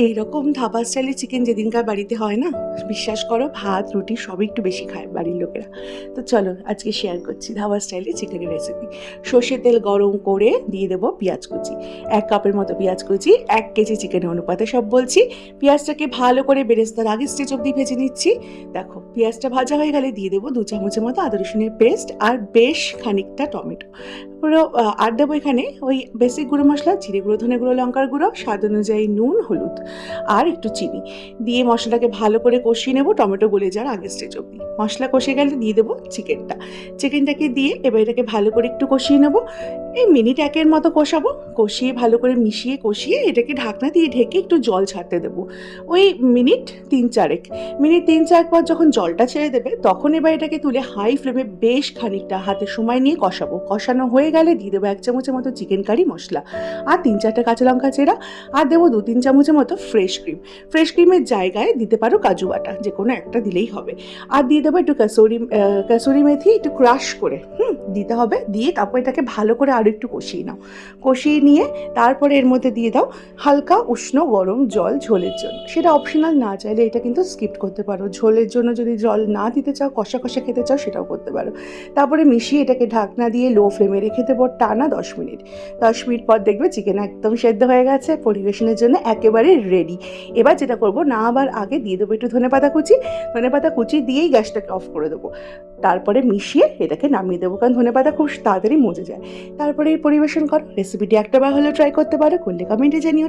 এইরকম ধাবা স্টাইলের চিকেন যেদিনকার বাড়িতে হয় না, বিশ্বাস করো ভাত রুটি সবই একটু বেশি খায় বাড়ির লোকেরা। তো চলো আজকে শেয়ার করছি ধাবা স্টাইলের চিকেনের রেসিপি। সর্ষের তেল গরম করে দিয়ে দেবো পেঁয়াজ কুচি, 1 কাপের মতো পেঁয়াজ কুচি, 1 কেজি চিকেনের অনুপাতে সব বলছি। পেঁয়াজটাকে ভালো করে বেরেস্তার আগে স্টেজ অবধি ভেজে নিচ্ছি। দেখো পেঁয়াজটা ভাজা হয়ে গেলে দিয়ে দেবো 2 চামচের মতো আদা রসুনের পেস্ট আর বেশ খানিকটা টমেটো। পুরো আর দেবো এখানে ওই বেসিক গুঁড়ো মশলা, জিরে গুঁড়ো, ধনে গুঁড়ো, লঙ্কার গুঁড়ো, স্বাদ অনুযায়ী নুন, হলুদ আর একটু চিনি দিয়ে মশলাটাকে ভালো করে কষিয়ে নেবো টমেটো গলে যাওয়ার আগে স্টেজ অবধি। মশলা কষে গেলে দিয়ে দেবো চিকেনটাকে দিয়ে এবার এটাকে ভালো করে একটু কষিয়ে নেবো। এই মিনিট 1-এর মতো কষাবো, কষিয়ে ভালো করে কষিয়ে এটাকে ঢাকনা দিয়ে ঢেকে একটু জল ছাড়তে দেবো। ওই মিনিট 3-4 পর যখন জলটা ছেড়ে দেবে তখন এবার এটাকে তুলে হাই ফ্লেমে বেশ খানিকটা হাতে সময় নিয়ে কষাবো। কষানো হয়ে গেলে দিয়ে দেবো 1 চামচের মতো চিকেন কারি মশলা আর 3-4টা কাঁচা লঙ্কা চেরা আর দেবো 2-3 চামচের মতো ফ্রেশ ক্রিমের জায়গায় দিতে পারো কাজু বাটা, যে কোনো একটা দিলেই হবে। আর দিয়ে দেবো একটু কাসুরি মেথি একটু ক্রাশ করে দিতে হবে। দিয়ে তারপর এটাকে ভালো করে আরও একটু কষিয়ে নাও। কষিয়ে নিয়ে তারপরে এর মধ্যে দিয়ে দাও হালকা উষ্ণ গরম জল ঝোলের জন্য। সেটা অপশনাল, না চাইলে এটা কিন্তু স্কিপ করতে পারো। ঝোলের জন্য যদি জল না দিতে চাও, কষা কষা খেতে চাও, সেটাও করতে পারো। তারপরে মিশিয়ে এটাকে ঢাকনা দিয়ে লো ফ্লেমে রেখে দেবো টানা 10 মিনিট। 10 মিনিট পর দেখবে চিকেন একদম সেদ্ধ হয়ে গেছে, পরিবেশনের জন্য একেবারে রেডি। এবার যেটা করবো, না আবার আগে দিয়ে দেবো একটু ধনেপাতা কুচি দিয়েই গ্যাসটাকে অফ করে দেবো। তারপরে মিশিয়ে এটাকে নামিয়ে দেবো, কারণ ধনেপাতা খুব তাড়াতাড়ি মজে যায়। তারপরে পরিবেশন করো। রেসিপিটি একটাবার হলেও ট্রাই করতে পারো, করলে কমেন্টে জানিও।